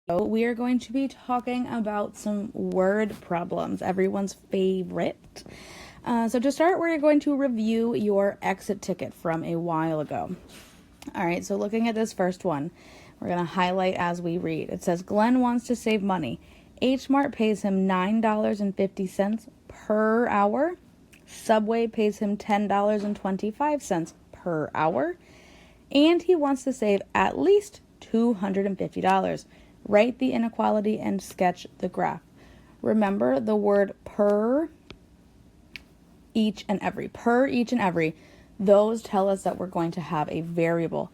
We are going to be talking about some word problems, everyone's favorite. So to start, we're going to review your exit ticket from a while ago. All right, so looking at this first one, we're going to highlight as we read. It says, Glenn wants to save money. H Mart pays him $9.50 per hour. Subway pays him $10.25 per hour. And he wants to save at least $250. Write the inequality and sketch the graph. Remember the word per, each and every. Those tell us that we're going to have a variable.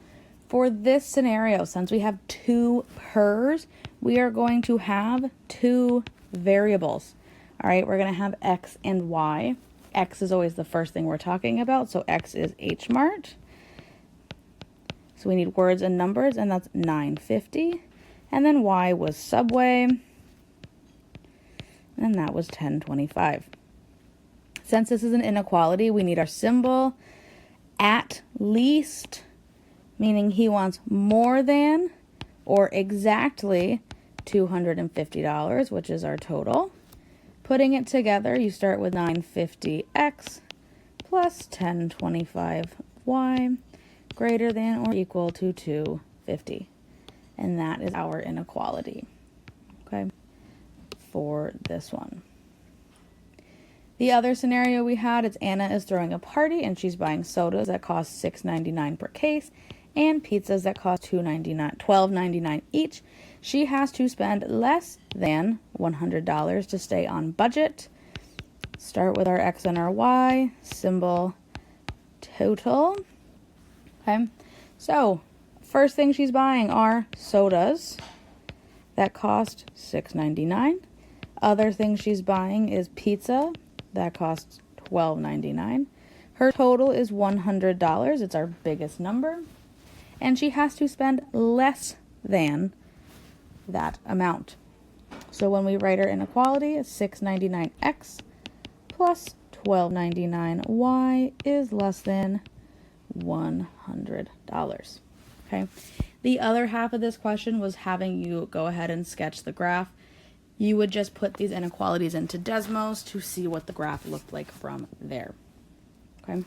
For this scenario, since we have two pers, we are going to have two variables. All right, we're going to have X and Y. X is always the first thing we're talking about, so X is H Mart. So we need words and numbers, and that's $9.50. And then Y was Subway, and that was $10.25. Since this is an inequality, we need our symbol, at least, meaning he wants more than or exactly $250, which is our total. Putting it together, you start with 950x plus 1025y greater than or equal to 250. And that is our inequality, okay, for this one. The other scenario we had is Anna is throwing a party and she's buying sodas that cost $6.99 per case and pizzas that cost $12.99 each. She has to spend less than $100 to stay on budget. Start with our X and our Y, symbol total. Okay, so first thing she's buying are sodas that cost $6.99. Other thing she's buying is pizza that costs $12.99. Her total is $100. It's our biggest number. And she has to spend less than that amount. So when we write our inequality, 699x plus 1299y is less than $100. Okay. The other half of this question was having you go ahead and sketch the graph. You would just put these inequalities into Desmos to see what the graph looked like from there. Okay.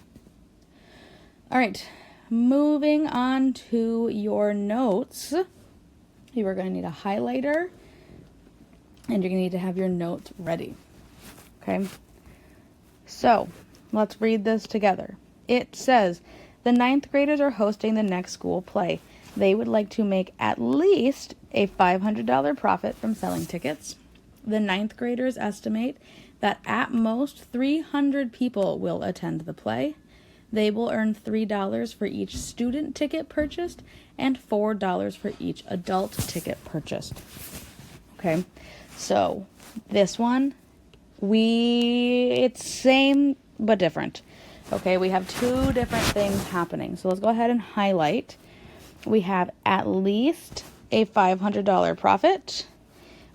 All right. Moving on to your notes. You are going to need a highlighter and you're going to need to have your notes ready. Okay. So let's read this together. It says, the 9th graders are hosting the next school play. They would like to make at least a $500 profit from selling tickets. The 9th graders estimate that at most 300 people will attend the play. They will earn $3 for each student ticket purchased and $4 for each adult ticket purchased. Okay, so this one, it's same but different. Okay, we have two different things happening. So let's go ahead and highlight. We have at least a $500 profit.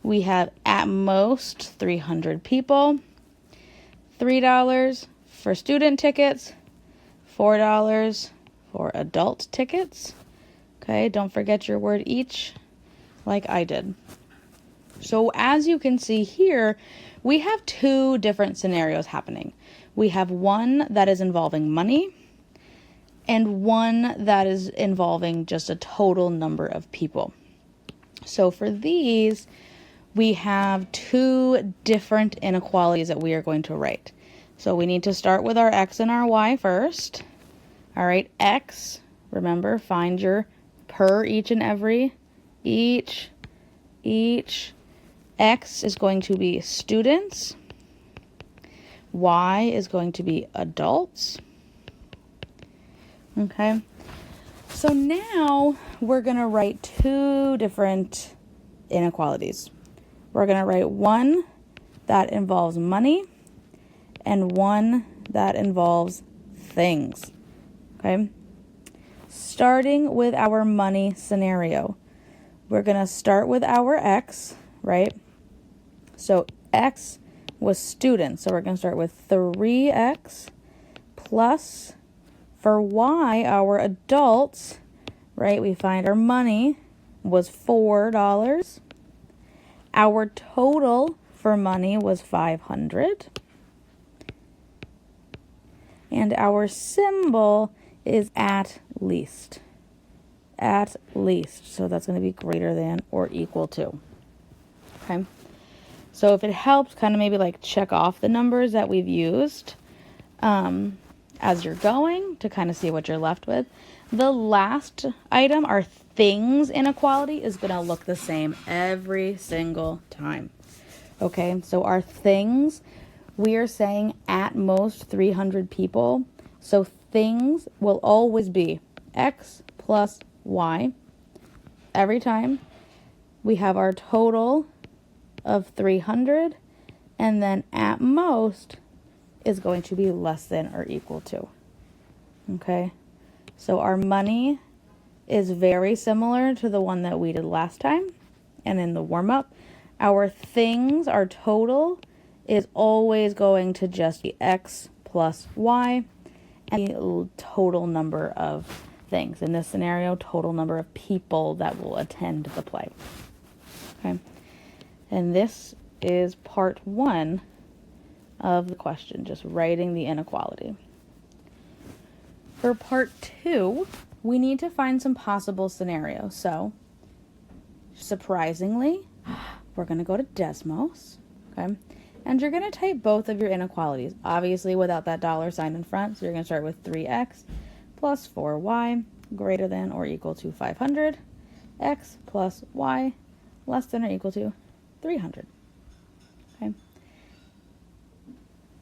We have at most 300 people. $3 for student tickets. $4 for adult tickets. Okay, don't forget your word each, like I did. So as you can see here, we have two different scenarios happening. We have one that is involving money and one that is involving just a total number of people. So for these, we have two different inequalities that we are going to write. So we need to start with our X and our Y first. All right, X, remember, find your per, each and every, each. X is going to be students. Y is going to be adults. Okay, so now we're going to write two different inequalities. We're going to write one that involves money and one that involves things. Okay, starting with our money scenario, we're going to start with our X, right? So X was students, so we're going to start with 3x plus, for Y, our adults, right, we find our money was $4 Our total for money was 500. And our symbol is at least. At least. So that's going to be greater than or equal to. Okay. So if it helps, kind of maybe like check off the numbers that we've used as you're going to kind of see what you're left with. The last item, our things inequality, is going to look the same every single time. Okay, so our things, we are saying at most 300 people. So things will always be X plus Y every time. We have our total of 300, and then at most is going to be less than or equal to. Okay, so our money is very similar to the one that we did last time and in the warm-up. Our things, our total, is always going to just be X plus Y and the total number of things. In this scenario, total number of people that will attend the play. Okay, and this is part 1 of the question, just writing the inequality. For part 2, we need to find some possible scenarios. So, surprisingly, we're going to go to Desmos, okay? And you're going to type both of your inequalities, obviously without that $sign in front. So you're going to start with 3x plus 4y greater than or equal to 500, x plus y less than or equal to 300. Okay.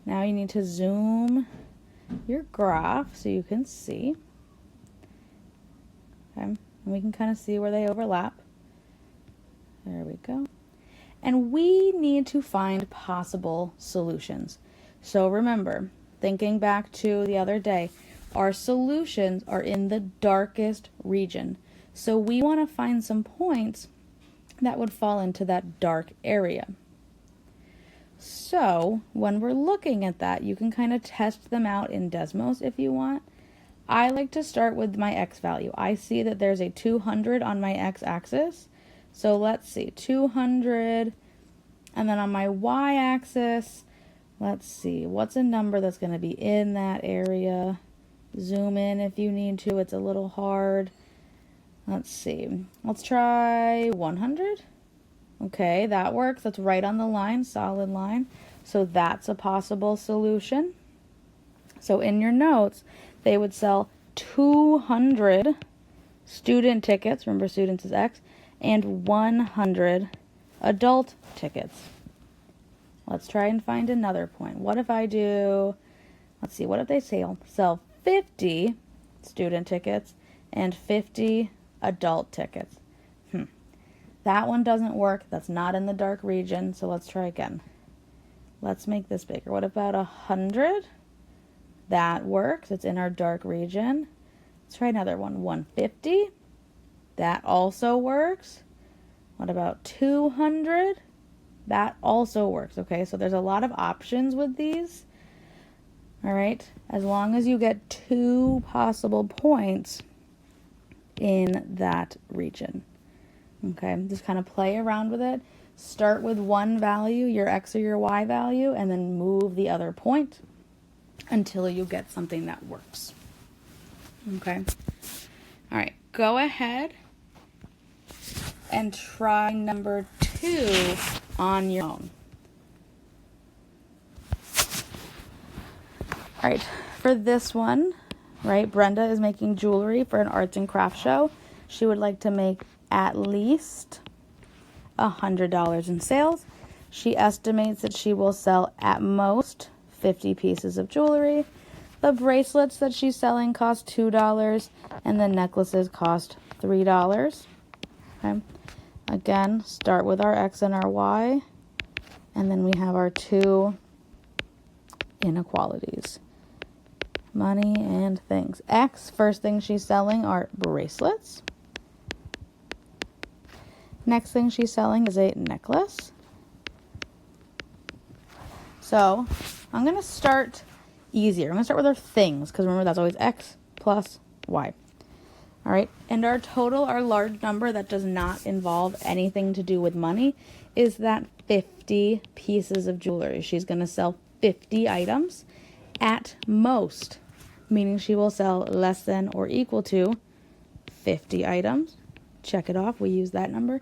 Now you need to zoom your graph so you can see. Okay. And we can kind of see where they overlap. There we go. And we need to find possible solutions. So remember, thinking back to the other day, our solutions are in the darkest region. So we want to find some points that would fall into that dark area. So when we're looking at that, you can kind of test them out in Desmos if you want. I like to start with my x value. I see that there's a 200 on my x-axis. So let's see, 200, and then on my y-axis, let's see, what's a number that's going to be in that area? Zoom in if you need to, it's a little hard. Let's see, let's try 100. Okay, that works, that's right on the line, solid line. So that's a possible solution. So in your notes, they would sell 200 student tickets, remember students is X, and 100 adult tickets. Let's try and find another point. What if I do, let's see, what if they sell 50 student tickets and 50 adult tickets? That one doesn't work. That's not in the dark region, so let's try again. Let's make this bigger. What about 100? That works. It's in our dark region. Let's try another one. 150. That also works. What about 200? That also works. Okay, so there's a lot of options with these. All right, as long as you get 2 possible points in that region. Okay, just kind of play around with it. Start with one value, your x or your y value, and then move the other point until you get something that works. Okay. All right, go ahead and try number 2 on your own. All right, for this one, right, Brenda is making jewelry for an arts and crafts show. She would like to make at least $100 in sales. She estimates that she will sell at most 50 pieces of jewelry. The bracelets that she's selling cost $2 and the necklaces cost $3. Okay. Again, start with our X and our Y, and then we have our 2 inequalities. Money and things. X, first thing she's selling are bracelets. Next thing she's selling is a necklace. So I'm going to start easier. I'm going to start with our things, because remember that's always X plus Y. All right, and our total, our large number that does not involve anything to do with money, is that 50 pieces of jewelry. She's going to sell 50 items at most, meaning she will sell less than or equal to 50 items. Check it off. We use that number.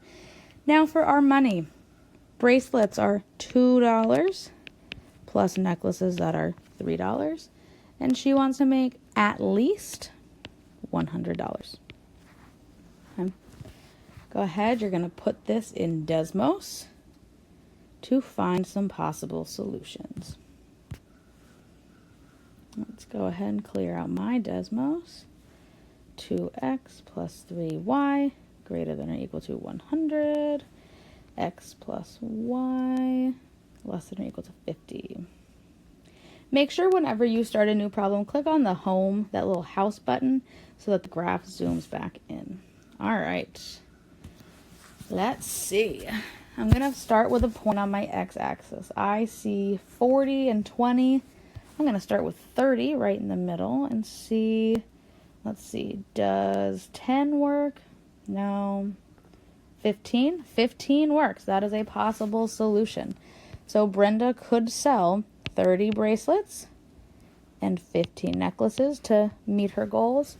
Now for our money. Bracelets are $2 plus necklaces that are $3. And she wants to make at least $100. Okay. Go ahead. You're going to put this in Desmos to find some possible solutions. Let's go ahead and clear out my Desmos. 2x plus 3y greater than or equal to 100. X plus y less than or equal to 50. Make sure whenever you start a new problem, click on the home, that little house button, so that the graph zooms back in. All right. Let's see. I'm going to start with a point on my x-axis. I see 40 and 20. I'm going to start with 30 right in the middle and see, let's see, does 10 work? No. 15? 15 works. That is a possible solution. So Brenda could sell 30 bracelets and 15 necklaces to meet her goals.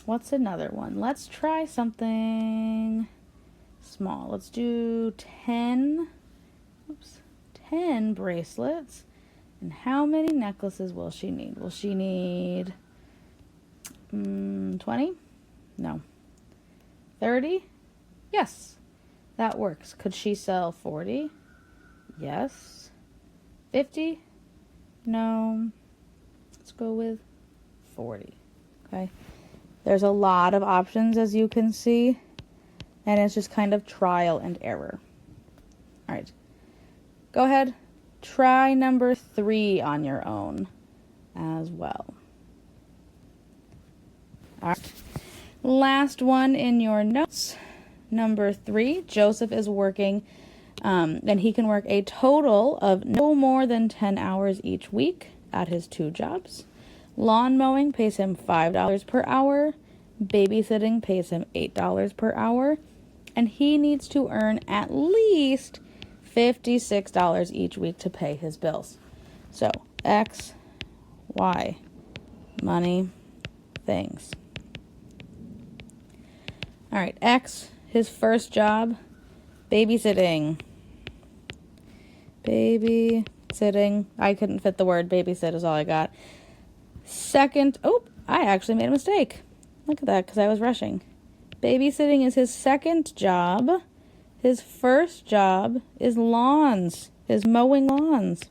What's another one? Let's try something small. Let's do 10 bracelets. And how many necklaces will she need? Will she need 20? No. 30? Yes, that works. Could she sell 40? Yes. 50? No. Let's go with 40. Okay. There's a lot of options, as you can see, and it's just kind of trial and error. All right. Go ahead. Try number 3 on your own as well. All right. Last one in your notes. Number 3, Joseph is working, and he can work a total of no more than 10 hours each week at his 2 jobs. Lawn mowing pays him $5 per hour. Babysitting pays him $8 per hour. And he needs to earn at least $56 each week to pay his bills. So, X, Y, money, things. All right, X, his first job, babysitting. Babysitting. I couldn't fit the word babysit is all I got. Second, I actually made a mistake. Look at that, because I was rushing. Babysitting is his second job. His first job is lawns, is mowing lawns.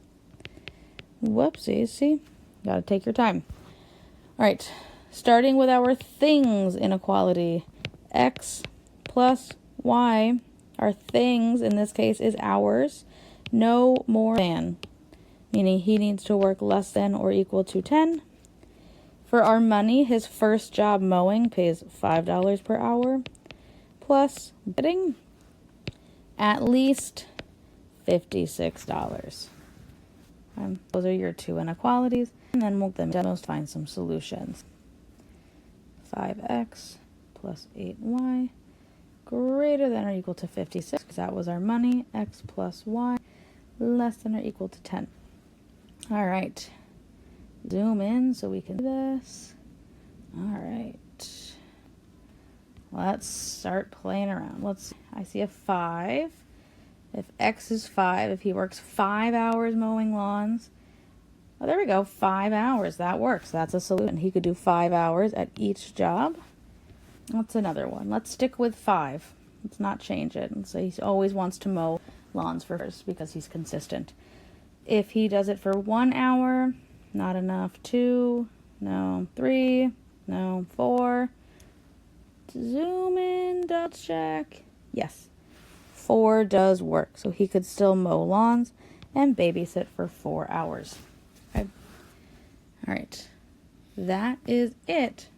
Whoopsies, see? Gotta take your time. All right, starting with our things inequality. X plus Y, our things in this case is hours, no more than, meaning he needs to work less than or equal to 10. For our money, his first job mowing pays $5 per hour, plus bidding at least $56. Those are your 2 inequalities, and then we'll demos find some solutions. 5x plus 8y greater than or equal to 56, because that was our money. X plus y less than or equal to 10. All right. Zoom in so we can do this. All right. Let's start playing around. I see a 5. If X is 5, if he works 5 hours mowing lawns, oh, there we go, 5 hours. That works. That's a solution. He could do 5 hours at each job. What's another one? Let's stick with 5. Let's not change it. And so he always wants to mow lawns first because he's consistent. If he does it for 1 hour, not enough. 2, no. 3, no. 4. Zoom in, double check. Yes, 4 does work. So he could still mow lawns and babysit for 4 hours. Okay. All right. That is it